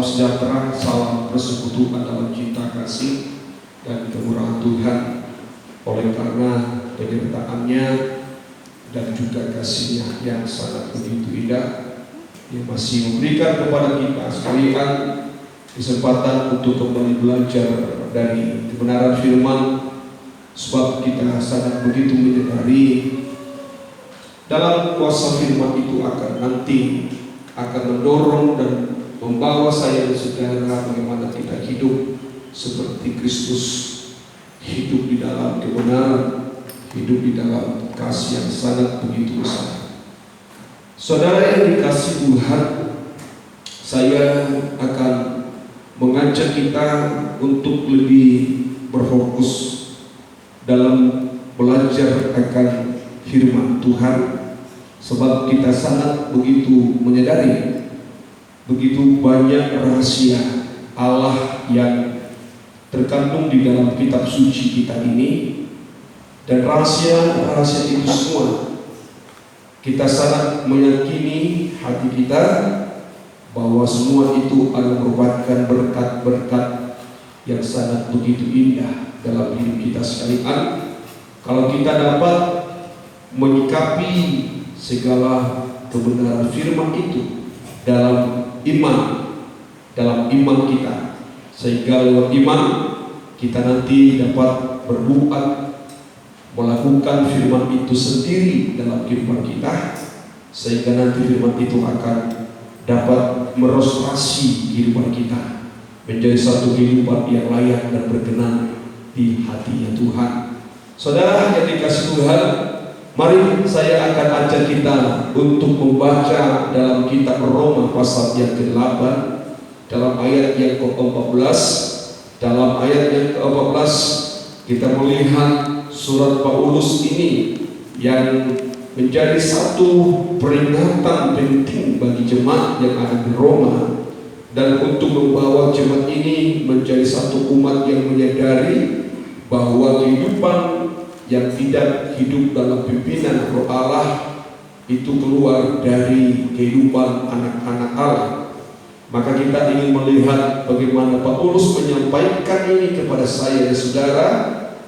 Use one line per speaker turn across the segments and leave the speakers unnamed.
Salam sejahtera, salam persekutuan dalam cinta kasih dan kemurahan Tuhan. Oleh karena penyertaannya dan juga kasih-Nya yang sangat begitu indah, yang masih memberikan kepada kita sekalian kesempatan untuk kembali belajar dari kebenaran firman, sebab kita sangat begitu menyadari dalam kuasa firman itu akan mendorong dan membawa saya dan saudara bagaimana kita hidup seperti Kristus, hidup di dalam kebenaran, hidup di dalam kasih yang sangat begitu besar. Saudara yang dikasihi Tuhan, saya akan mengajak kita untuk lebih berfokus dalam belajar akan firman Tuhan, sebab kita sangat begitu menyadari begitu banyak rahasia Allah yang terkandung di dalam kitab suci kita ini, dan rahasia-rahasia itu semua kita sangat meyakini hati kita bahwa semua itu adalah merupakan berkat-berkat yang sangat begitu indah dalam hidup kita sekalian, kalau kita dapat menyikapi segala kebenaran firman itu dalam iman kita, sehingga lewat iman kita nanti dapat berbuat melakukan firman itu sendiri dalam kehidupan kita, sehingga nanti firman itu akan dapat merestorasi kehidupan kita menjadi satu kehidupan yang layak dan berkenan di hatinya Tuhan. Saudara yang dikasihi Tuhan, mari saya akan ajak kita untuk membaca dalam kitab Roma pasal yang ke-8, dalam ayat yang ke-14. Dalam ayat yang ke-14 kita melihat surat Paulus ini yang menjadi satu peringatan penting bagi jemaat yang ada di Roma, dan untuk membawa jemaat ini menjadi satu umat yang menyadari bahwa kehidupan yang tidak hidup dalam pimpinan Roh Allah itu keluar dari kehidupan anak-anak Allah. Maka kita ingin melihat bagaimana Paulus menyampaikan ini kepada saya dan saudara,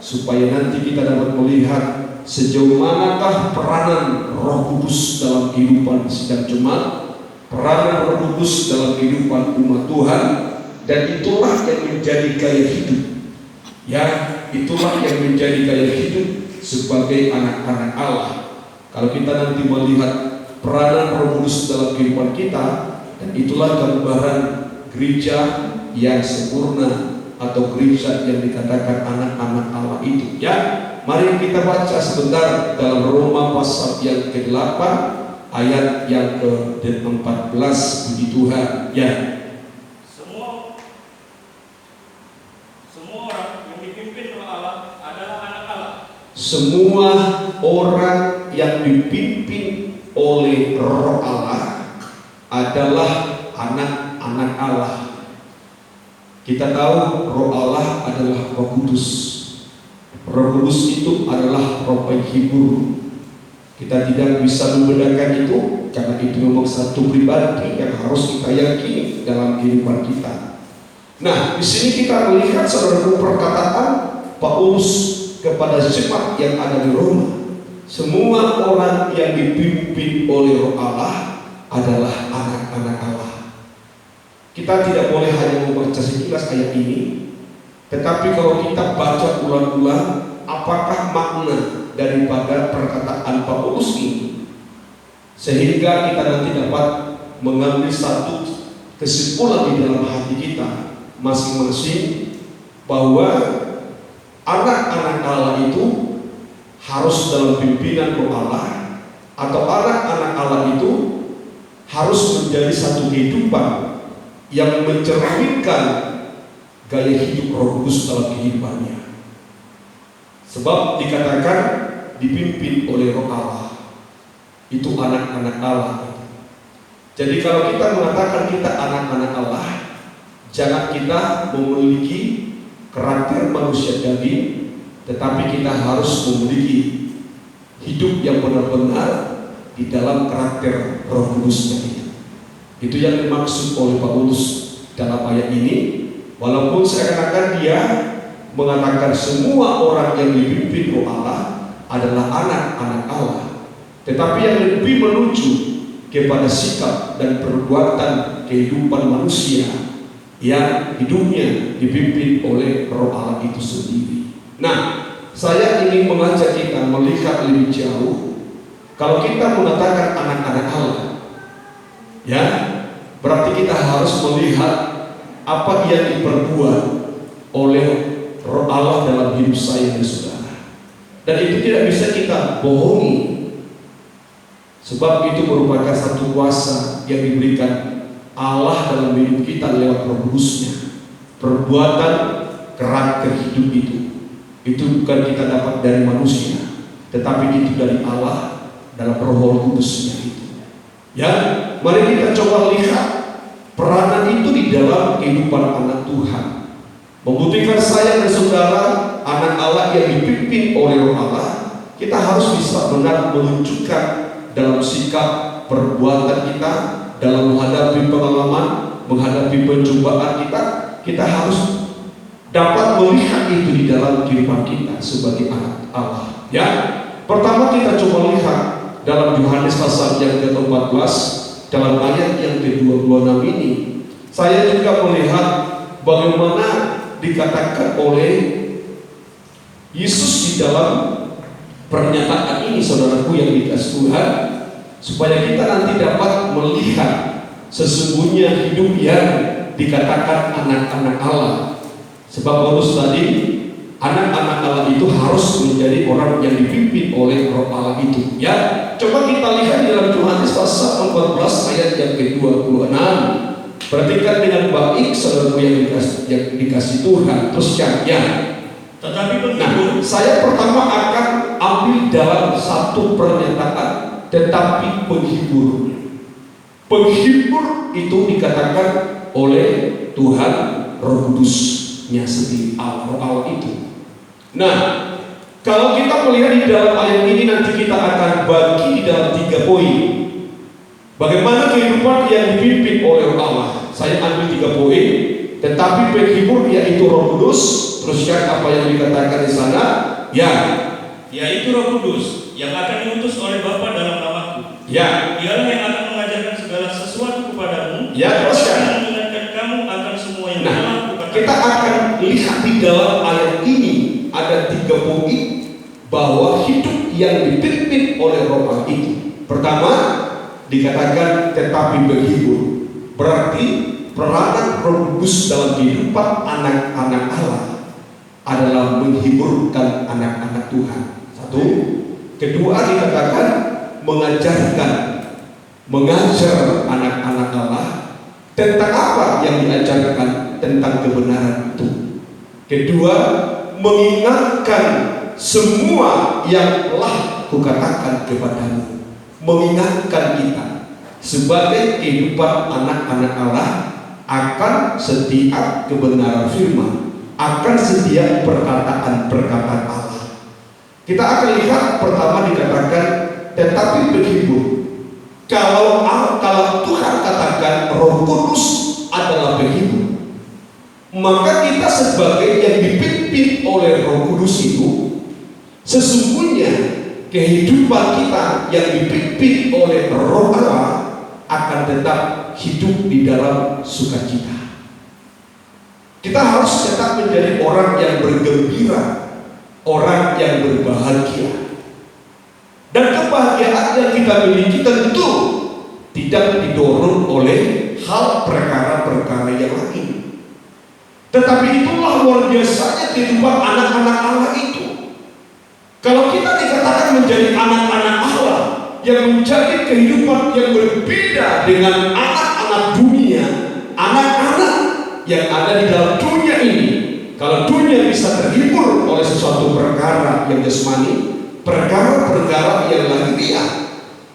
supaya nanti kita dapat melihat sejauh manakah peranan Roh Kudus dalam kehidupan sidang jemaat, peranan Roh Kudus dalam kehidupan umat Tuhan, dan itulah yang menjadi gaya hidup. Ya, itulah yang menjadi gaya hidup sebagai anak-anak Allah. Kalau kita nanti melihat peranan Roh Kudus dalam kehidupan kita, dan itulah gambaran gereja yang sempurna atau gereja yang dikatakan anak-anak Allah itu. Ya, mari kita baca sebentar dalam Roma pasal yang ke-8 ayat yang ke-14. Puji Tuhan. Ya.
Semua orang yang dipimpin oleh Allah adalah anak Allah.
Semua orang yang dipimpin oleh Roh Allah adalah anak-anak Allah. Kita tahu Roh Allah adalah Roh Kudus. Roh Kudus itu adalah Roh penghibur. Kita tidak bisa membedakan itu, karena itu memang satu pribadi yang harus kita yakini dalam kehidupan kita. Nah, di sini kita melihat saudaraku perkataan Paulus kepada jemaat yang ada di Roma. Semua orang yang dipimpin oleh Roh Allah adalah anak-anak Allah. Kita tidak boleh hanya membaca sekilas ayat ini, tetapi kalau kita baca ulang-ulang, apakah makna daripada perkataan Paulus ini, sehingga kita nanti dapat mengambil satu kesimpulan di dalam hati kita masing-masing, bahwa anak-anak Allah itu harus dalam pimpinan Roh Allah, atau anak-anak Allah itu harus menjadi satu kehidupan yang mencerminkan gaya hidup Roh Kudus dalam kehidupannya. Sebab dikatakan dipimpin oleh Roh Allah, itu anak-anak Allah. Jadi kalau kita mengatakan kita anak-anak Allah, jangan kita memiliki karakter manusia daging, tetapi kita harus memiliki hidup yang benar-benar di dalam karakter Roh Kudus itu. Itu yang dimaksud oleh Paulus dalam ayat ini, walaupun seakan-akan dia mengatakan semua orang yang dipimpin Roh Allah adalah anak-anak Allah, tetapi yang lebih menuju kepada sikap dan perbuatan kehidupan manusia yang hidupnya dipimpin oleh Roh Allah itu sendiri. Nah, saya ingin mengajak kita melihat lebih jauh. Kalau kita mengatakan anak-anak Allah, ya, berarti kita harus melihat apa yang diperbuat oleh Roh Allah dalam hidup saya dan saudara. Dan itu tidak bisa kita bohongi, sebab itu merupakan satu kuasa yang diberikan Allah dalam hidup kita lewat Roh Kudus-Nya. Perbuatan karakter hidup itu bukan kita dapat dari manusia, tetapi itu dari Allah dalam Roh Kudus-Nya itu. Ya, mari kita coba lihat peranan itu di dalam kehidupan anak Tuhan. Membutuhkan saya dan saudara, anak Allah yang dipimpin oleh Roh Allah, kita harus bisa benar menunjukkan dalam sikap perbuatan kita, dalam menghadapi pengalaman, menghadapi pencobaan kita harus dapat melihat itu di dalam kehidupan kita sebagai anak Allah. Ya, pertama kita coba lihat dalam Yohanes pasal yang ke-14, dalam ayat yang ke-26 ini, saya juga melihat bagaimana dikatakan oleh Yesus di dalam pernyataan ini, saudaraku yang dikasihi Tuhan, supaya kita nanti dapat melihat sesungguhnya hidup yang dikatakan anak-anak Allah. Sebab Paulus tadi, anak-anak Allah itu harus menjadi orang yang dipimpin oleh Roh Allah itu. Ya, coba kita lihat dalam Yohanes pasal 14 ayat yang ke-26. Perhatikan dengan baik, saudaraku yang dikasih Tuhan. Terus ya.
Tetapi penghibur,
saya pertama akan ambil dalam satu pernyataan, tetapi penghibur. Penghibur itu dikatakan oleh Tuhan Roh Kudus-Nya sendiri, Roh Allah itu. Nah, kalau kita melihat di dalam ayat ini, nanti kita akan bagi di dalam 3 poin. Bagaimana kehidupan yang dipimpin oleh Roh Allah. Saya ambil 3 poin. Tetapi penghibur yaitu Roh Kudus. Terus apa yang dikatakan di sana? Ya,
yaitu Roh Kudus yang akan diutus oleh Bapa dalam namaku.
Ya,
Dialah yang akan mengajarkan segala sesuatu kepadamu.
ya, terus
Dan mengingatkan kamu akan semua yang telah kukatakan.
kita akan lihat di dalam ayat ini ada 3 poin bahwa hidup yang dipimpin oleh Roh Allah itu. Pertama, dikatakan tetapi berhibur. Berarti peranan Roh Kudus dalam kehidupan anak-anak Allah adalah menghiburkan anak-anak Tuhan. Satu. Kedua, dikatakan mengajar anak-anak Allah tentang apa yang diajarkan, tentang kebenaran itu. Kedua, mengingatkan semua yang telah kukatakan kepadamu. Mengingatkan kita sebagai kehidupan anak-anak Allah akan setiap kebenaran firman, akan setiap perkataan-perkataan Allah. Kita akan lihat pertama dikatakan tetapi berhibur. Kalau Tuhan katakan Roh Kudus adalah penghibur, maka kita sebagai yang dipimpin oleh Roh Kudus itu, sesungguhnya kehidupan kita yang dipimpin oleh Roh Allah akan tetap hidup di dalam sukacita. Kita harus tetap menjadi orang yang bergembira, orang yang berbahagia. Dan kebahagiaan yang kita miliki tentu tidak didorong oleh hal perkara-perkara yang lain. Tetapi itulah luar biasanya kehidupan anak-anak Allah itu. Kalau kita dikatakan menjadi anak-anak Allah yang menjadi kehidupan yang berbeda dengan anak-anak dunia, anak-anak yang ada di dalam dunia ini. Kalau dunia bisa terhibur oleh sesuatu perkara yang jasmani, perkara-perkara yang lahiriah,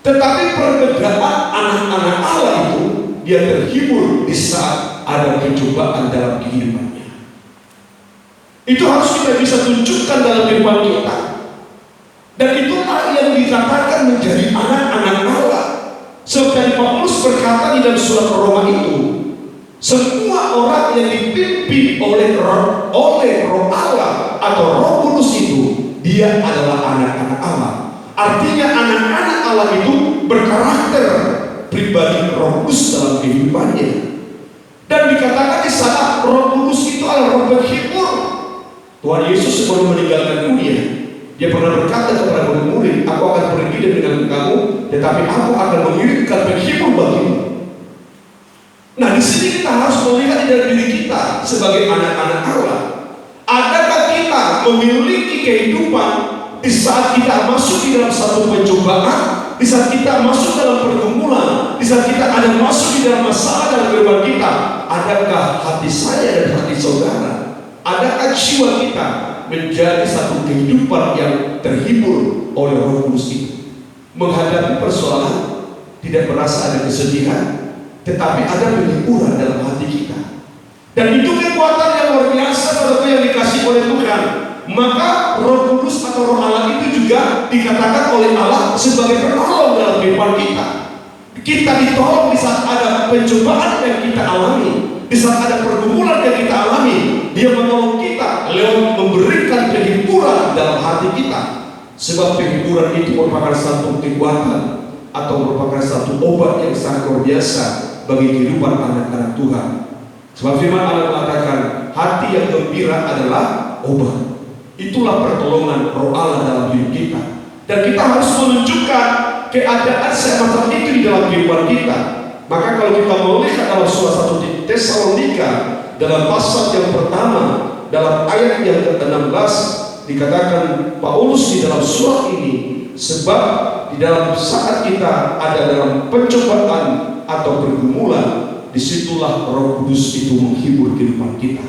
tetapi perbedaan anak-anak Allah itu, dia terhibur di saat ada pencobaan dalam kehidupannya. Itu harus kita bisa tunjukkan dalam kehidupan kita. Dan itulah yang dikatakan menjadi anak-anak Allah. Seperti Paulus berkata di dalam surat Roma itu, Semua orang yang dipimpin oleh Roh Allah atau Roh Kudus itu, dia adalah anak-anak Allah. Artinya anak-anak Allah itu berkarakter pribadi Roh Kudus dalam kehidupannya. Dan dikatakan di sana Roh Kudus itu adalah Roh penghibur. Tuhan Yesus sebelum meninggalkan dunia, dia pernah berkata kepada murid-murid, aku akan pergi dengan kamu, tetapi aku akan mengirimkan penghibur bagimu. Nah, di sini kita harus melihat di dalam diri kita sebagai anak-anak Allah. Adakah kita memiliki kehidupan di saat kita masuk di dalam satu pencobaan, di saat kita masuk dalam pergumulan, di saat kita ada masuk di dalam masalah dalam kehidupan kita? Adakah hati saya dan hati saudara, adakah jiwa kita menjadi satu kehidupan yang terhibur oleh Roh Kudus itu? Menghadapi persoalan tidak merasa ada kesedihan, tetapi ada penghiburan dalam hati kita. Dan itu kekuatan yang luar biasa saudara yang dikasih oleh Tuhan. Maka Roh Kudus atau Roh Allah itu juga dikatakan oleh Allah sebagai penolong dalam kehidupan kita. Kita ditolong di saat ada pencobaan yang kita alami, di saat ada pergumulan yang kita alami. Dia menolong kita lewat memberikan penghiburan dalam hati kita. Sebab penghiburan itu merupakan satu kekuatan atau merupakan satu obat yang sangat luar biasa bagi kehidupan anak-anak Tuhan. Sebab firman Allah mengatakan hati yang gembira adalah obat. Itulah pertolongan Roh Allah dalam hidup kita. Dan kita harus menunjukkan keadaan semacam itu di dalam kehidupan kita. Maka kalau kita melihat dalam surat 1 Tesalonika dalam pasal yang pertama, dalam ayat yang ke-16 dikatakan Paulus di dalam surat ini, sebab di dalam saat kita ada dalam pencobaan atau pergumulan, disitulah Roh Kudus itu menghibur kehidupan kita.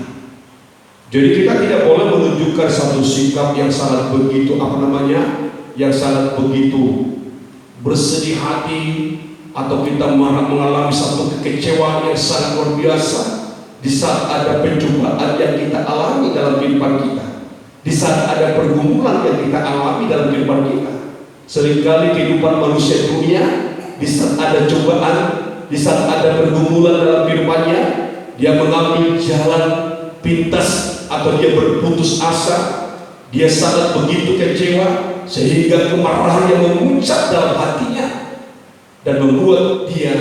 Jadi kita tidak boleh menunjukkan satu sikap yang sangat begitu yang sangat begitu bersedih hati, atau kita mengalami satu kekecewaan yang sangat luar biasa di saat ada pencobaan yang kita alami dalam kehidupan kita, di saat ada pergumulan yang kita alami dalam kehidupan kita. Seringkali kehidupan manusia dunia, di saat ada cobaan, di saat ada pergumulan dalam kehidupannya, dia mengambil jalan pintas atau dia berputus asa. Dia sangat begitu kecewa sehingga kemarahan yang memuncak dalam hatinya dan membuat dia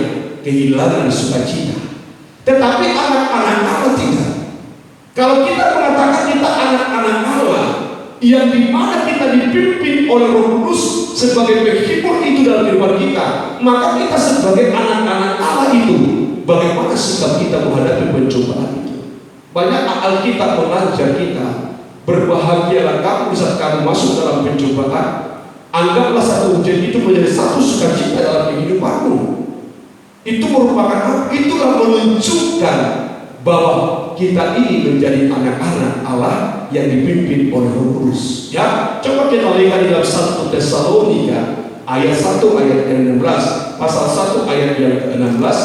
kehilangan sukacita. Tetapi anak-anak Allah tidak. Kalau kita mengatakan kita anak-anak Allah, yang dimana kita dipimpin oleh Roh Kudus sebagai penghibur itu dalam kehidupan kita, maka kita sebagai anak-anak Allah itu, bagaimana sikap kita menghadapi pencobaan itu? Banyak Alkitab mengajar kita, berbahagialah kamu saat kamu masuk dalam pencobaan. Anggaplah satu ujian itu menjadi satu sukacita dalam kehidupanmu. Itu merupakan, itulah menunjukkan bahwa kita ini menjadi anak-anak Allah yang dipimpin oleh Roh Kudus. Ya, coba kita lihat di dalam 1 Tesalonika ayat 1 ayat 16, pasal 1 ayat yang ke-16,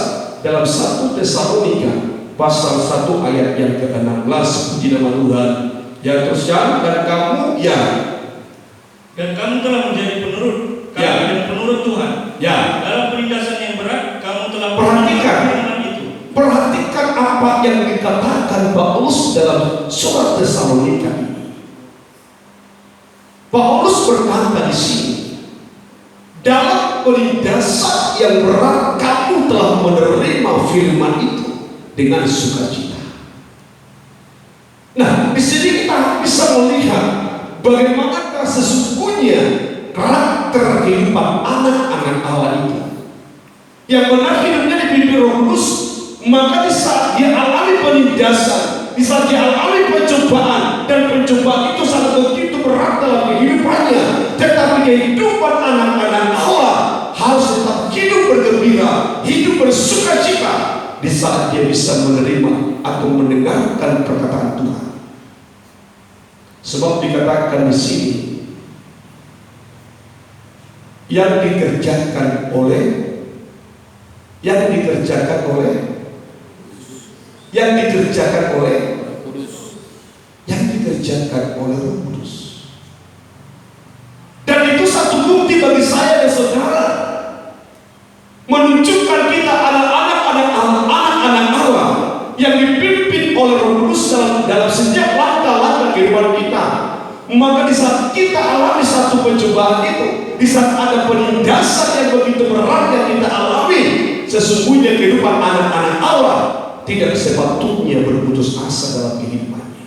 dalam 1 Tesalonika pasal 1 ayat yang ke-16, puji nama Tuhan. Ya, teruskan, dan kamu
telah menjadi penurut dan penurut Tuhan. Ya. Dalam penindasan yang berat, kamu telah
perhatikan apa yang dikatakan Paulus dalam surat Tesalonika ini. Paulus berkata di sini, dalam penindasan yang berat kamu telah menerima firman itu dengan sukacita. Nah, di sini kita bisa melihat bagaimana sesungguhnya karakter kehidupan anak-anak Allah itu. Yang benar hidupnya dipimpin Roh Kudus, maka di saat dia alami penindasan, di saat dia alami pencobaan, dan pencobaan itu sangat begitu berat dalam kehidupannya, tetapi kehidupan anak-anak Allah harus tetap hidup bergembira, hidup bersukacita di saat dia bisa menerima atau mendengarkan perkataan Tuhan. Sebab dikatakan di sini, yang dikerjakan oleh Roh Kudus. Dan itu satu bukti bagi saya dan saudara, menunjukkan kita anak-anak Allah dipimpin oleh Roh Kudus dalam setiap langkah-langkah kehidupan kita, maka di saat kita alami satu pencobaan itu, di saat ada penindasan yang begitu berat yang kita alami, sesungguhnya kehidupan anak-anak Allah tidak sepatutnya berputus asa dalam kehidupannya.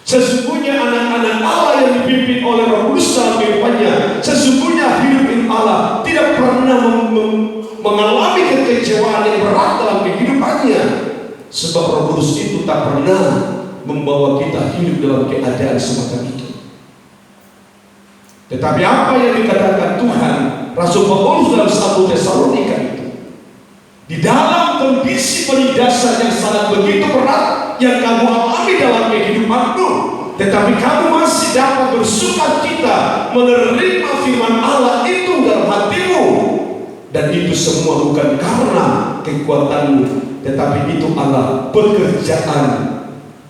Sesungguhnya anak-anak Allah yang dipimpin oleh Roh Kudus dalam kehidupannya, sesungguhnya hidup Allah tidak pernah mengalami kekecewaan yang berat dalam kehidupannya, sebab Roh Kudus itu tak pernah membawa kita hidup dalam keadaan semacam itu. Tetapi apa yang dikatakan Tuhan Rasul Paulus dalam 1 Tesalonika itu, di dalam kondisi penindasan yang sangat begitu berat yang kamu alami dalam kehidupanmu, tetapi kamu masih dapat bersukacita menerima firman Allah itu dalam hatimu, dan itu semua bukan karena kekuatanmu, tetapi itu adalah pekerjaan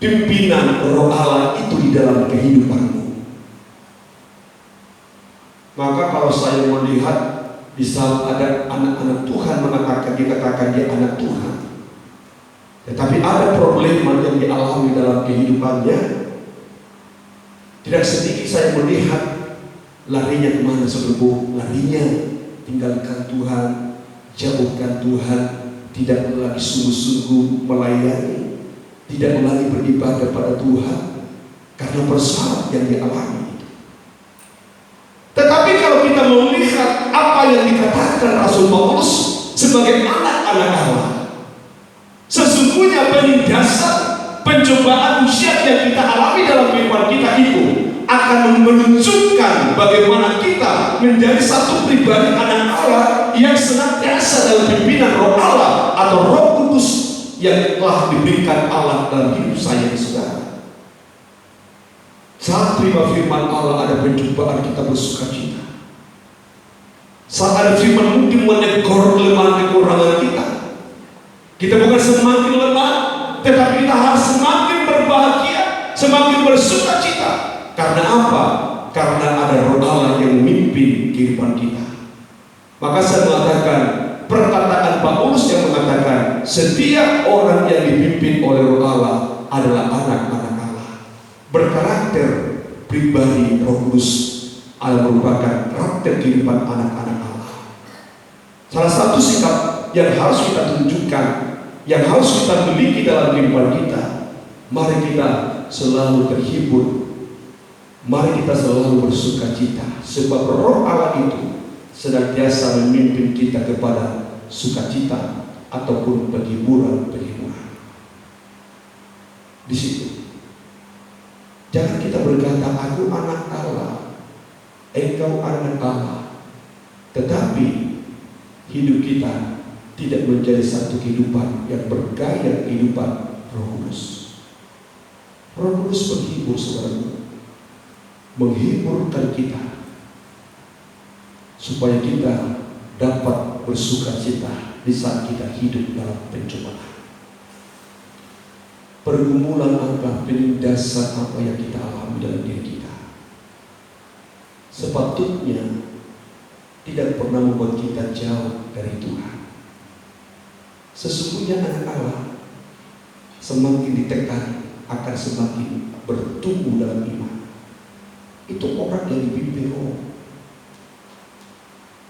pimpinan Roh Allah itu di dalam kehidupanmu. Maka kalau saya melihat di saat ada anak-anak Tuhan dikatakan dia anak Tuhan, tetapi ada problema yang dialami dalam kehidupannya, tidak sedikit saya melihat larinya kemana saudaraku? Larinya tinggalkan Tuhan, jauhkan Tuhan, tidak lagi sungguh-sungguh melayani, tidak lagi beribadah pada Tuhan karena persoalan yang dialami. Tetapi kalau kita melihat apa yang dikatakan Rasul Paulus sebagai anak-anak Allah, sesungguhnya penindasan, pencobaan usia yang kita alami dalam kehidupan kita itu akan menunjukkan bagaimana kita menjadi satu pribadi anak Allah yang senantiasa dalam pimpinan Roh Allah atau Roh Kudus yang telah diberikan Allah dalam hidup saya, saudara. Saat terima firman Allah ada pencobaan, kita bersukacita. Saat ada firman mungkin menegur kelemahan kekurangan kita, kita bukan semakin lemah, tetapi kita harus semakin berbahagia, semakin bersukacita. Karena apa? Karena ada Roh Allah yang memimpin kehidupan kita. Maka saya mengatakan perkataan Paulus yang mengatakan setiap orang yang dipimpin oleh Roh Allah adalah anak-anak Allah, berkarakter pribadi Roh Kudus adalah merupakan karakter kehidupan anak-anak Allah. Salah satu sikap yang harus kita tunjukkan, yang harus kita miliki dalam kehidupan kita, mari kita selalu terhibur, mari kita selalu bersukacita, sebab Roh Allah itu senantiasa memimpin kita kepada sukacita ataupun penghiburan-penghiburan. Di situ jangan kita berkata aku anak Allah, engkau anak Allah, tetapi hidup kita tidak menjadi satu kehidupan yang bergaya kehidupan Roh Kudus. Roh Kudus menghibur saudara, menghiburkan kita supaya kita dapat bersukacita di saat kita hidup dalam pencobaan. Pergumulan apa, penindasan apa yang kita alami dalam diri kita sepatutnya tidak pernah membuat kita jauh dari Tuhan. Sesungguhnya anak Allah semakin ditekan akan semakin bertumbuh dalam iman. Itu orang yang dipimpin Roh.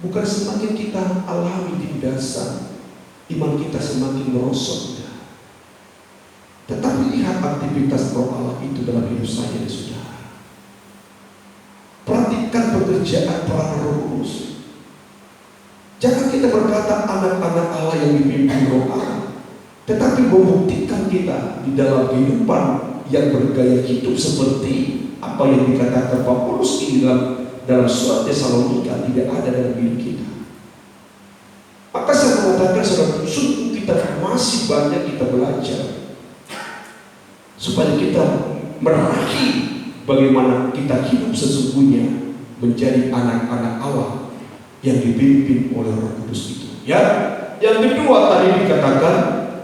Bukan semakin kita alami tindasan, iman kita semakin merosot. Tetapi lihat aktivitas Roh Allah itu dalam hidup saya dan saudara. Perhatikan pekerjaan para Roh Kudus. Jangan kita berkata anak-anak Allah yang dipimpin Roh Allah, tetapi membuktikan kita di dalam kehidupan yang bergaya hidup seperti apa yang dikatakan Paulus ini dalam surat Tesalonika tidak ada dalam hidup kita. Maka saya mengatakan saudara, sungguh kita masih banyak kita belajar supaya kita meraih bagaimana kita hidup sesungguhnya menjadi anak-anak Allah yang dipimpin oleh Roh Kudus itu. Ya, yang kedua tadi dikatakan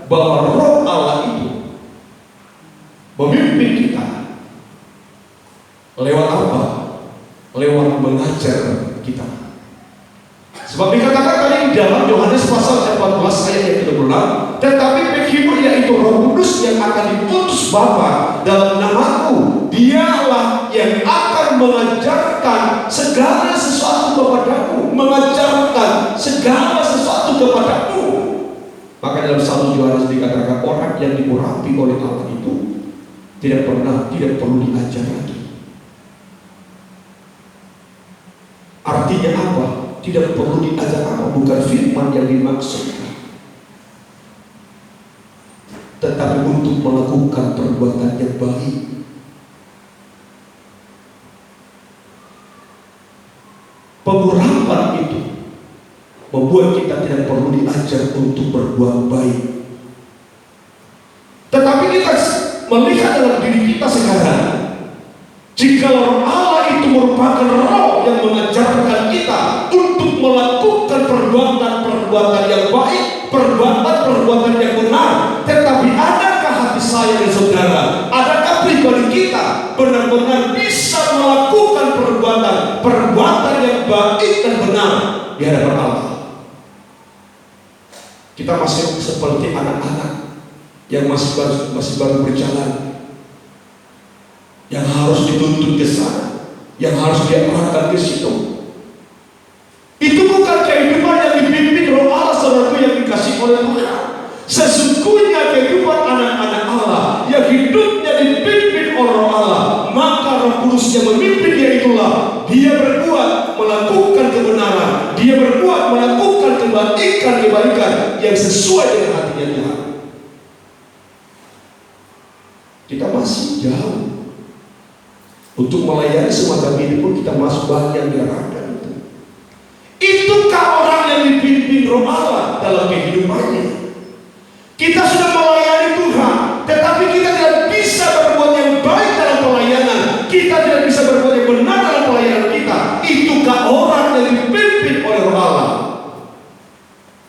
bahwa Roh Allah itu memimpin kita lewat apa? Lewat mengajar kita. Sebab dikatakan tadi dalam Yohanes pasal 14 ayat yang ke-26, tetapi penghibur yaitu Roh Kudus akan diutus Bapa dalam namaku, dialah yang akan mengajarkan segala sesuatu kepadamu, mengajarkan segala sesuatu kepadamu. Maka dalam 1 Yohanes dikatakan orang yang diurapi oleh Allah itu tidak perlu diajar lagi. Artinya apa? Tidak perlu diajar apa? Bukan firman yang dimaksudkan, tetapi untuk melakukan perbuatan yang baik. Pengurapan itu membuat kita tidak perlu diajar untuk berbuat baik. Tetapi kita melihat dalam diri kita sekarang, jika Roh Allah itu merupakan roh yang mengajarkan kita untuk melakukan perbuatan-perbuatan yang baik, perbuatan-perbuatan yang benar. Tetapi adakah hati saya dan saudara, adakah pribadi kita benar-benar bisa melakukan perbuatan yang baik dan benar di hadapan Allah? Kita masih seperti anak-anak yang masih baru berjalan, yang harus dituntun ke sana, yang harus diarahkan ke situ. Itu bukan kehidupan yang dipimpin Roh Allah, saudaraku yang dikasih oleh Tuhan. Sesungguhnya kehidupan anak-anak Allah yang hidupnya dipimpin oleh Roh Allah, maka Roh Kudus yang memimpin dia itulah dia berbuat melakukan kebenaran, dia berbuat melakukan kebaikan yang sesuai dengan hatinya Tuhan. Kita masih jauh untuk melayani semacam ini pun, kita masih banyak diarahkan itu. Itukah orang yang dipimpin Roh Allah dalam kehidupannya? Kita sudah melayani Tuhan, tetapi kita tidak bisa berbuat yang baik dalam pelayanan. Kita tidak bisa berbuat yang benar dalam pelayanan kita. Itukah orang yang dipimpin oleh Roh Allah?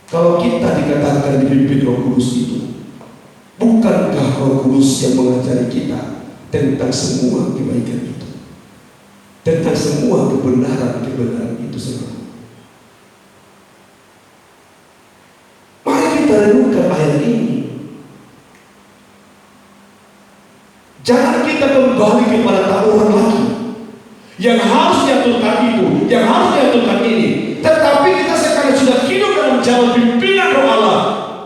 Kalau kita dikatakan dipimpin Roh Kudus itu, bukankah Roh Kudus yang mengajari kita tentang semua kebaikan itu, tentang semua kebenaran itu semua? Mari kita renungkan ayat ini. Jangan kita kembali kepada tawuran lagi yang harus diaturkan itu, yang harus diaturkan ini. Tetapi kita sekarang sudah hidup dalam jalan pimpinan Roh Allah.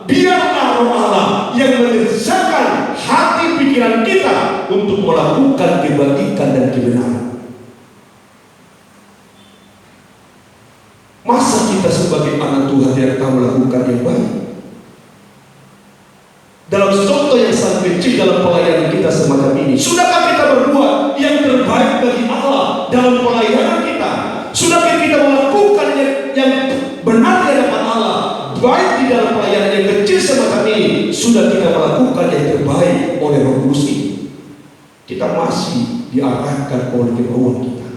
Biarlah Roh Allah yang mengerjakan hati pikiran kita untuk melakukan kebaikan dan kebenaran. Masa kita sebagai anak Tuhan tidak tahu melakukan yang baik? Dalam contoh yang sangat kecil dalam pelayanan kita semacam ini, sudahkah kita berbuat yang terbaik bagi Allah dalam pelayanan kita? Sudahkah kita melakukan yang benar di hadapan Allah, baik di dalam pelayanan yang kecil semacam ini? Sudah kita melakukan yang terbaik oleh Roh Kudus ini? Kita masih diarahkan oleh kemauan kita.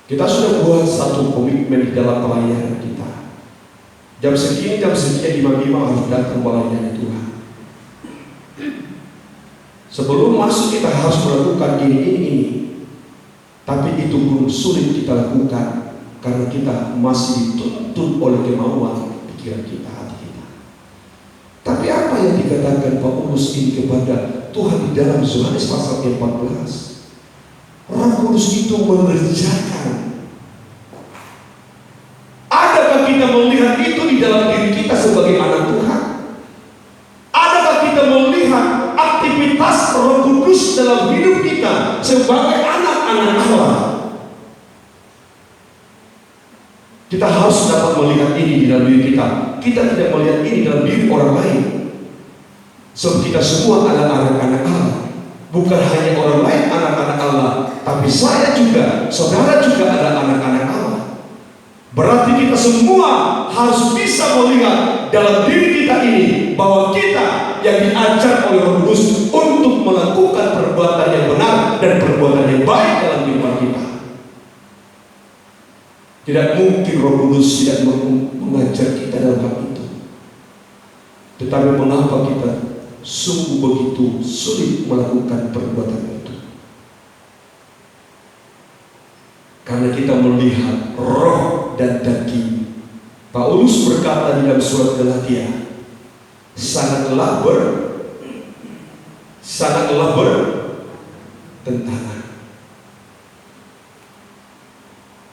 Kita sudah buat satu komitmen di dalam pelayanan kita. Jam sekian imam-imam harus datang melayani Tuhan. Sebelum masuk kita harus melakukan ini. Tapi itu belum sulit kita lakukan karena kita masih dituntun oleh kemauan pikiran kita, hati kita. Tapi apa yang dikatakan Paulus ini kepada Tuhan di dalam Yohanes pasal 14? Roh Kudus itu mengerjakan. Adakah kita melihat itu di dalam diri kita sebagai anak Tuhan? Adakah kita melihat aktivitas Roh Kudus dalam hidup kita sebagai anak-anak Allah? Kita harus dapat melihat ini di dalam diri kita. Kita tidak melihat ini dalam diri orang lain. Sebab kita semua adalah anak-anak Allah. Bukan hanya orang lain anak-anak Allah, tapi saya juga, saudara juga adalah anak-anak Allah. Berarti kita semua harus bisa melihat dalam diri kita ini bahwa kita yang diajar oleh Roh Kudus untuk melakukan perbuatan yang benar dan perbuatan yang baik dalam kehidupan kita. Tidak mungkin Roh Kudus tidak mengajar kita dalam hal itu. Tetapi mengapa kita sungguh begitu sulit melakukan perbuatan itu? Karena kita melihat roh dan daging. Paulus berkata di dalam surat Galatia, sangatlah bertentangan.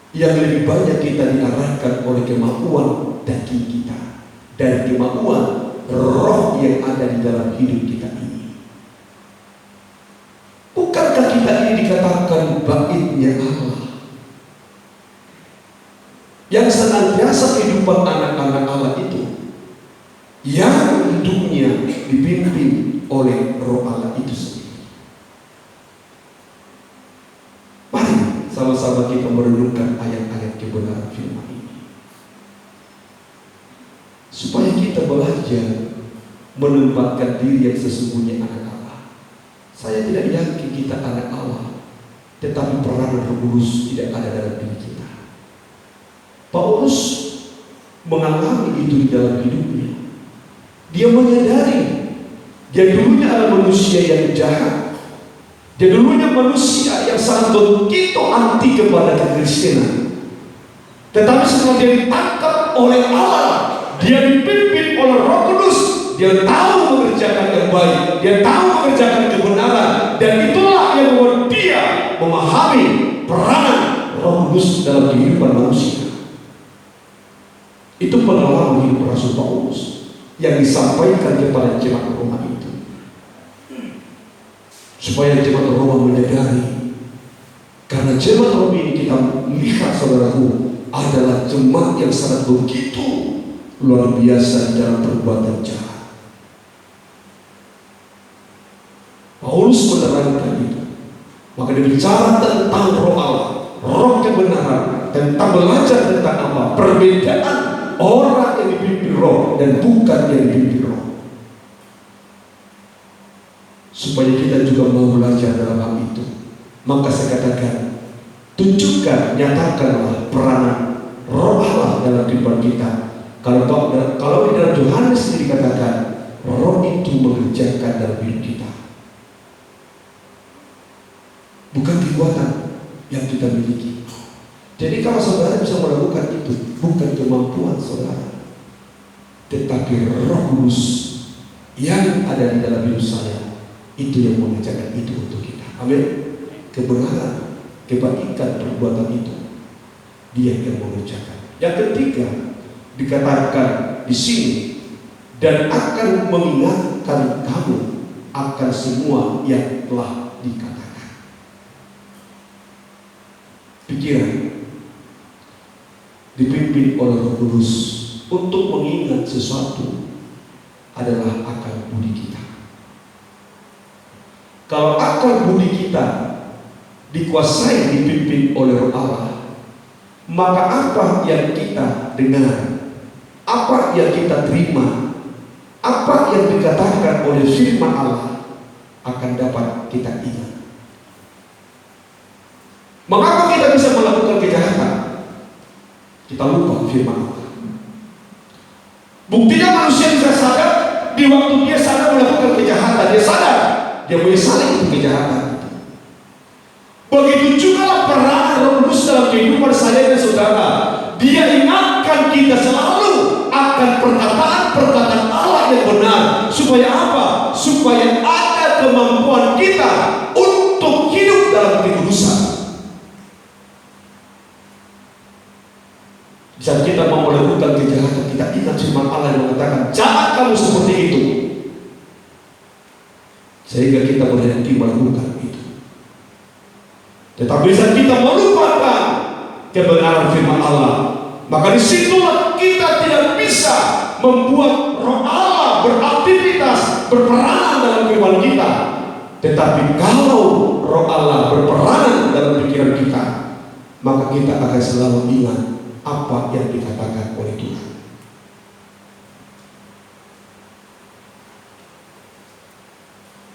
Yang lebih banyak kita diarahkan oleh kemampuan daging kita dari kemampuan roh yang ada di dalam hidup kita ini. Bukankah kita ini dikatakan baitnya Allah, yang senantiasa kehidupan anak-anak Allah itu, yang hidupnya dipimpin oleh roh Allah itu sendiri. Mari sama-sama kita merenungkan ayat-ayat kebenaran firman ini, supaya kita belajar menempatkan diri yang sesungguhnya anak Allah. Saya tidak yakin kita anak Allah, tetapi peranan Roh Kudus tidak ada dalam diri kita. Paulus mengalami itu di dalam hidupnya. Dia menyadari dia dulunya adalah manusia yang jahat. Dia dulunya manusia yang sangat begitu anti kepada kekristenan. Tetapi setelah dia ditangkap oleh Allah, dia dipimpin oleh Roh Kudus, dia tahu mengerjakan yang baik, dia tahu mengerjakan kebenaran, dan itulah yang membuat dia memahami peranan Roh Kudus dalam kehidupan manusia. Itu pengalaman hidup Rasul Paulus yang disampaikan kepada jemaat Roma itu, supaya jemaat Roma menyadari. Karena jemaat Roma ini kita lihat, saudaraku, adalah jemaat yang sangat begitu luar biasa dalam perbuatan jahat. Paulus menerangkan itu. Maka dia bicara tentang roh Allah, roh kebenaran, tentang belajar tentang apa? Perbedaan orang yang dipimpin roh dan bukan yang dipimpin roh. Supaya kita juga mau belajar dalam hal itu. Maka saya katakan, tunjukkan, nyatakanlah peranan roh Allah dalam kehidupan kita. Kalau di dalam Yohanes sendiri dikatakan, roh itu mengerjakan dalam hidup kita. Bukan kekuatan yang kita miliki. Jadi kalau saudara bisa melakukan itu, bukan kemampuan saudara, tetapi Roh Kudus yang ada di dalam hidup saya, itu yang mengerjakan itu untuk kita. Amin. Kebenaran, kebaikan perbuatan itu, dia yang mengerjakan. Yang ketiga dikatakan di sini, dan akan mengingatkan kamu akan semua yang telah dikatakan. Pikiran dipimpin oleh Roh Kudus untuk mengingat sesuatu adalah akal budi kita. Kalau akal budi kita dikuasai, dipimpin oleh Roh Allah, maka apa yang kita dengar, apa yang kita terima, apa yang dikatakan oleh firman Allah akan dapat kita ingat. Mengapa kita bisa melakukan kejahatan? Kita lupa firman Allah. Buktinya manusia bisa sadar di waktu dia sadar melakukan kejahatan, dia sadar dia menyesali itu kejahatan. Begitu juga peranan Roh Kudus dalam kehidupan saya dan saudara. Dia ingatkan kita selalu akan perkataan-perkataan Allah yang benar. Supaya apa? Supaya ada kemampuan kita untuk hidup dalam kekudusan. Saat kita mau melakukan kejahatan, kita ingat firman Allah yang mengatakan, jangan kamu seperti itu. Sehingga kita berhenti melakukan itu. Tetapi saat kita melupakan kebenaran firman Allah, maka disitulah kita tidak bisa membuat Roh Allah beraktivitas, berperanan dalam kehidupan kita. Tetapi kalau Roh Allah berperanan dalam pikiran kita, maka kita akan selalu ingat apa yang dikatakan oleh Tuhan.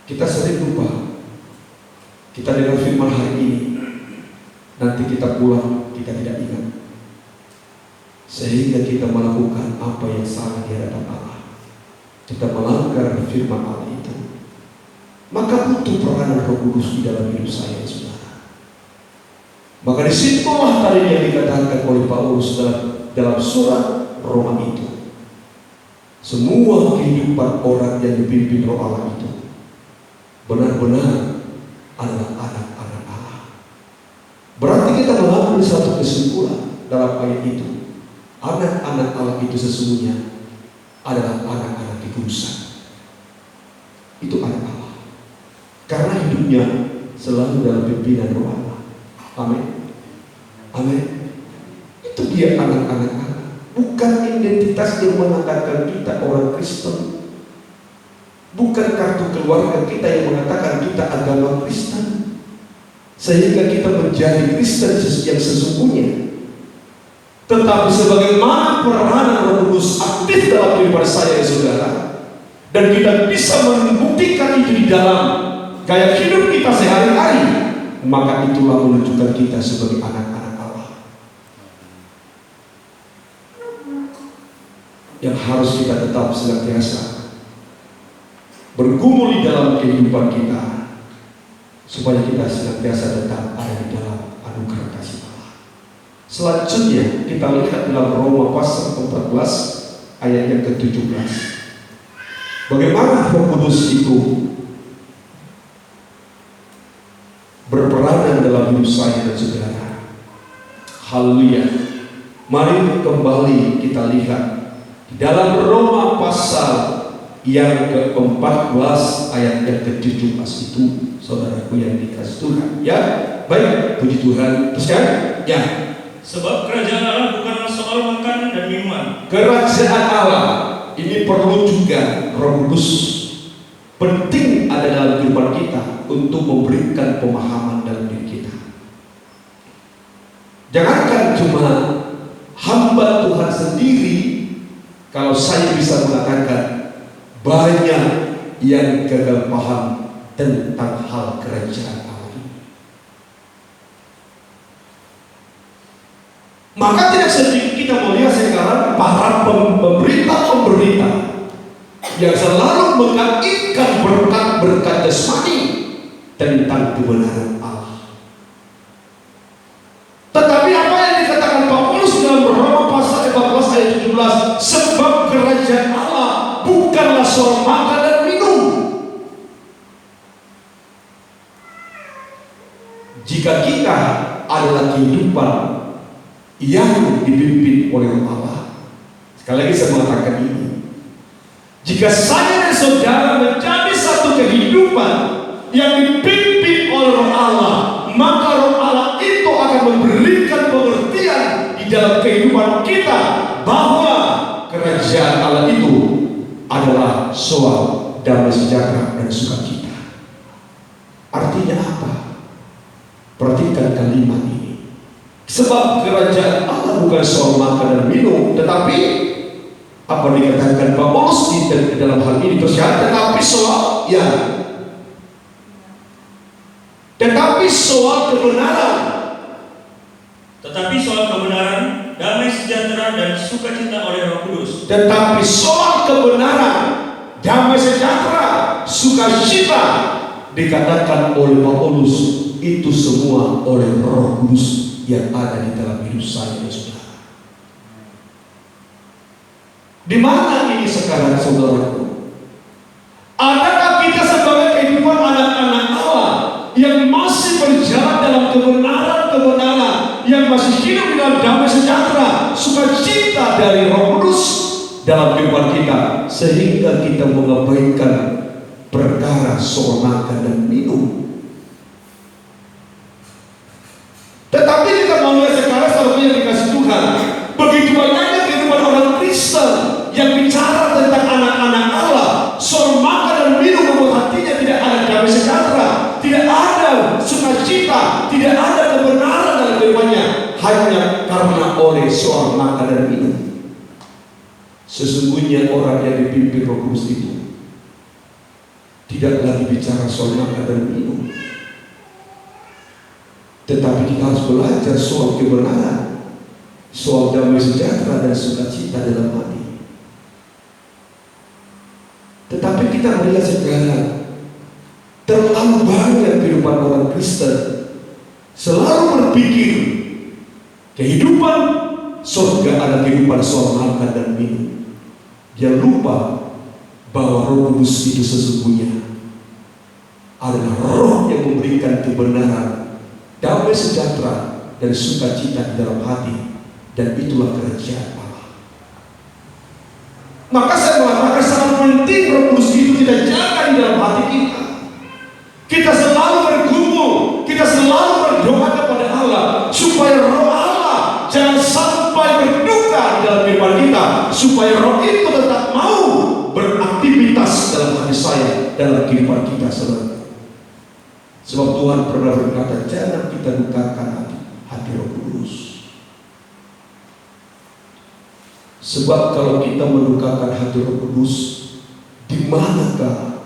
Kita sering lupa. Kita dengar firman hari ini, nanti kita pulang kita tidak ingat, sehingga kita melakukan apa yang salah di hadapan Allah. Kita melanggar firman Allah itu. Maka butuh peranan Roh Kudus di dalam hidup saya, saudara. Maka disitulah tadi yang dikatakan oleh Paulus dalam surat Roma itu. semua kehidupan orang yang dipimpin Roh Allah itu benar-benar adalah anak-anak Allah. Berarti kita mengambil satu kesimpulan dalam ayat itu. Anak-anak Allah itu sesungguhnya adalah anak-anak dikudusan. Itu anak Allah. Karena hidupnya selalu dalam pimpinan Roh Allah. Amin. Amin. Itu dia anak-anak Allah. Bukan identitas yang mengatakan kita orang Kristen. Bukan kartu keluarga kita yang mengatakan kita agama Kristen. Sehingga kita menjadi Kristen yang sesungguhnya. Tetapi sebagaimana peranan Roh Kudus aktif dalam kehidupan saya, saudara, dan kita bisa membuktikan itu di dalam gaya hidup kita sehari-hari, maka itulah menunjukkan kita sebagai anak-anak Allah yang harus kita tetap senantiasa bergumul di dalam kehidupan kita, supaya kita senantiasa tetap ada di dalam anugerah kasih Allah. Selanjutnya kita lihat dalam Roma pasal 14 ayat yang ke-17. Bagaimana Roh Kudus itu berperanan dalam hidup saya dan saudara. Haleluya. Mari kembali kita lihat di dalam Roma pasal yang ke-14 ayat yang ke-17 itu, saudaraku yang dikasih Tuhan. Ya, baik, puji Tuhan. Teruskan. Ya.
Sebab kerajaan Allah bukanlah soal makanan dan minuman.
Kerajaan Allah ini perlu juga Roh Kudus penting ada dalam kehidupan kita untuk memberikan pemahaman dalam diri kita. Jangankan cuma hamba Tuhan sendiri, kalau saya bisa mengatakan banyak yang gagal paham tentang hal kerajaan Allah ini. Maka tidak sedikit kita melihat sekarang para pemberita yang selalu mengaitkan berkat jasmani tentang kebenaran Allah. Tetapi apa yang dikatakan Paulus dalam Roma pasal 14 ayat 17, sebab kerajaan Allah bukanlah soal makan dan minum. Jika kita adalah kehidupan yang dipimpin oleh Roh Allah, sekali lagi saya mengatakan ini, jika saya dan saudara menjadi satu kehidupan yang dipimpin oleh Roh Allah, maka Roh Allah itu akan memberikan pengertian di dalam kehidupan kita bahwa kerajaan Allah itu adalah soal damai sejahtera dan sukacita. Artinya apa? Perhatikan kalimat ini. Sebab kerajaan Allah bukan soal makan dan minum, tetapi apa dikatakan Paulus di dalam hal ini tersihat, tetapi soal tetapi soal kebenaran.
Tetapi soal kebenaran, damai sejahtera dan sukacita oleh Roh Kudus.
Tetapi soal kebenaran, damai sejahtera, sukacita dikatakan oleh Paulus itu semua oleh Roh Kudus yang ada di dalam hidup saya dan saudara. Di mana ini sekarang, saudaraku? Adakah kita sebagai kehidupan anak-anak Allah yang masih berjalan dalam kebenaran, yang masih hidup di dalam damai sejahtera, sukacita dari Roh Kudus dalam kehidupan kita, sehingga kita mengabaikan perkara soal makan dan minum? Tetapi kita melihat sekarang selalu yang dikasih Tuhan, begitu banyaknya kehidupan orang Kristen yang bicara tentang anak-anak Allah, soal makan dan minum membuat hatinya tidak ada damai sejahtera, tidak ada sukacita, tidak ada kebenaran dalam kehidupannya, hanya karena oleh soal makan dan minum. Sesungguhnya orang yang dipimpin Roh Kudus itu tidak lagi bicara soal makan dan minum, tetapi kita harus belajar soal kebenaran, soal damai sejahtera dan sukacita dalam hati. Tetapi kita melihat sekarang terlalu banyak kehidupan orang Kristen selalu berpikir kehidupan surga adalah kehidupan soal makan dan minum. dia lupa bahwa Roh Kudus itu sesungguhnya adalah Roh yang memberikan kebenaran, damai sejahtera, dan sukacita di dalam hati, dan itulah kerajaan Allah. Maka saya mengatakan sangat penting Roh Kudus itu kita jaga di dalam hati kita. Kita selalu bergumul, kita selalu berdoa kepada Allah supaya Roh Allah jangan sampai berduka di dalam kehidupan kita, supaya Roh itu tetap mau beraktivitas dalam hati saya, dalam kehidupan kita saudara. Sebab Tuhan pernah berkata, jangan kita dukakan hati Roh Kudus. Sebab kalau kita mendukakan hati Roh Kudus, di manakah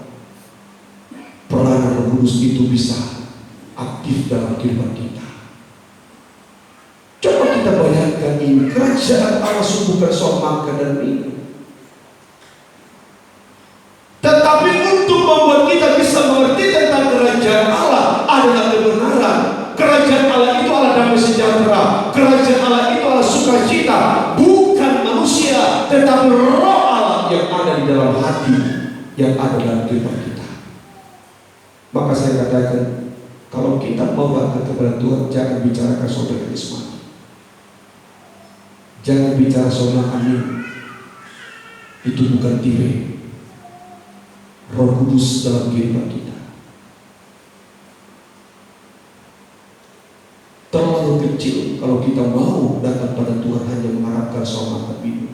peranan Roh Kudus itu bisa aktif dalam kehidupan kita? Coba kita bayangkan ini, kerajaan Allah sungguh bukan soal makan dan minum, tetapi untuk membuat kita bisa mengerti tentang kerajaan Allah adalah kebenaran. Kerajaan Allah itu adalah damai sejahtera. Kerajaan Allah itu adalah sukacita. Bukan manusia, tetapi Roh Allah yang ada di dalam hati, yang ada dalam kehidupan kita. Maka saya katakan, kalau kita mau datang kepada Tuhan, jangan bicarakan soal jasmani, jangan bicara soal amin. Itu bukan tipe Roh Kudus dalam kehidupan kita. Terlalu kecil kalau kita mau datang pada Tuhan hanya mengharapkan soal makan minum.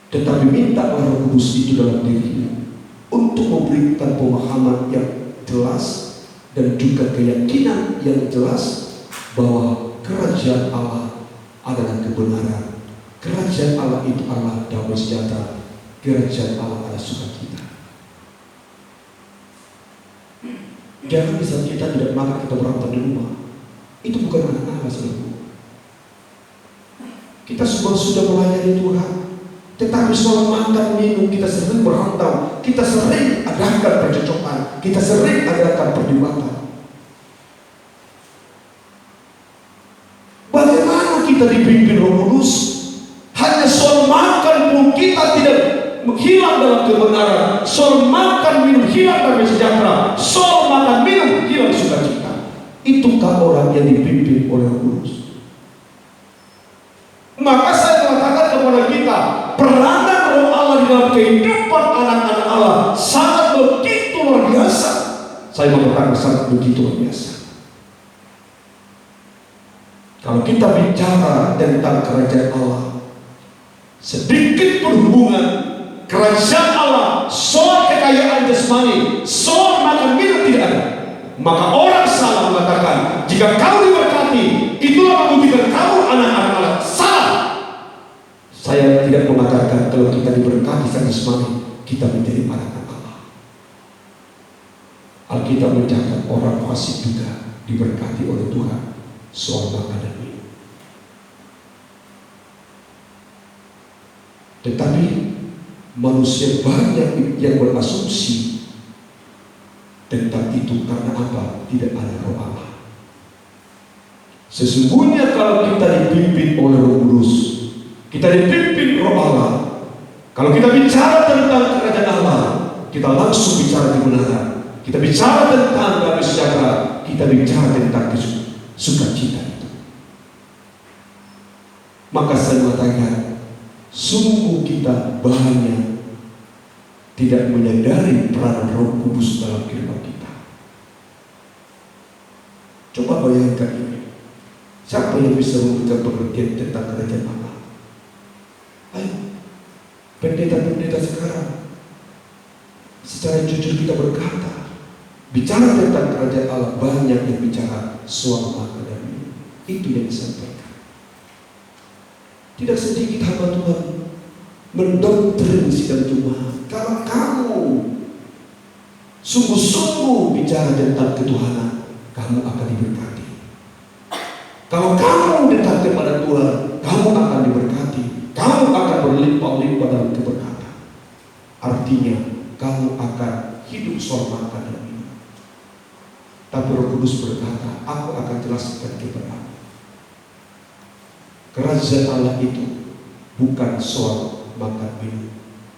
Tetapi minta Roh Kudus itu dalam dirimu untuk memberikan pemahaman yang jelas dan juga keyakinan yang jelas bahwa kerajaan Allah adalah kebenaran. Kerajaan Allah itu adalah damai sejahtera. Kerajaan Allah adalah sukacita. Jangan bisa kita tidak makan, kita berantem di rumah. Itu bukan anak Allah saudara. Kita semua sudah melayani Tuhan, tetapi soal makan minum kita sering berantem, kita sering adakan percekcokan, kita sering adakan perdebatan. Bagaimana kita dipimpin Roh Kudus? Hanya soal makan pun kita tidak hilang dalam kebenaran. Soal makan minum hilang damai sejahtera. Soal makan minum hilang sukacita. Itukah orang yang dipimpin oleh Roh Kudus? Maka saya mengatakan kepada kita, peranan Roh Allah di dalam kehidupan anak-anak Allah sangat begitu luar biasa. Saya mengatakan sangat begitu luar biasa. Kalau kita bicara tentang kerajaan Allah, sedikit berhubungan kerajaan Allah soal kekayaan jasmani, soal makan minum tidak ada, maka orang salah mengatakan jika kamu diberkati itulah membuktikan kamu anak-anak Allah. Salah. Saya tidak mengatakan kalau kita diberkati secara jasmani kita menjadi anak-anak Allah. Alkitab mencatat orang fasik juga diberkati oleh Tuhan soal makan dan minum. Tetapi manusia banyak yang berasumsi tentang itu karena apa? Tidak ada Roh Allah. Sesungguhnya kalau kita dipimpin oleh Roh Kudus, kita dipimpin Roh Allah, kalau kita bicara tentang kerajaan Allah, kita langsung bicara kebenaran. Kita bicara tentang damai sejahtera, kita bicara tentang sukacita itu. Maka saya mengatakan, sungguh kita banyak tidak menyadari peran Roh Kudus dalam kehidupan kita. Coba bayangkan ini. Siapa yang bisa memberikan pengertian tentang kerajaan Allah? Ayo, pendeta-pendeta sekarang, secara jujur kita berkata, bicara tentang kerajaan Allah, banyak yang bicara soal makan dan minum. Itu yang disampaikan. Tidak sedikit hamba Tuhan mendoktrin sidang Jumat. Kalau kamu sungguh-sungguh bicara tentang ketuhanan, kamu akan diberkati. Kalau kamu dekat kepada Tuhan, kamu akan diberkati. Kamu akan berlimpah-limpah dalam keberkatan. Artinya, kamu akan hidup soal makan dan minum. Tapi Roh Kudus berkata, aku akan jelaskan kepadamu. Kerajaan Allah itu bukan soal makan minum,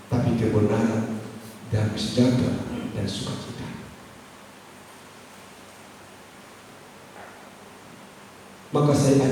tapi kebenaran dan sejahtera dan sukacita. Maka saya ajak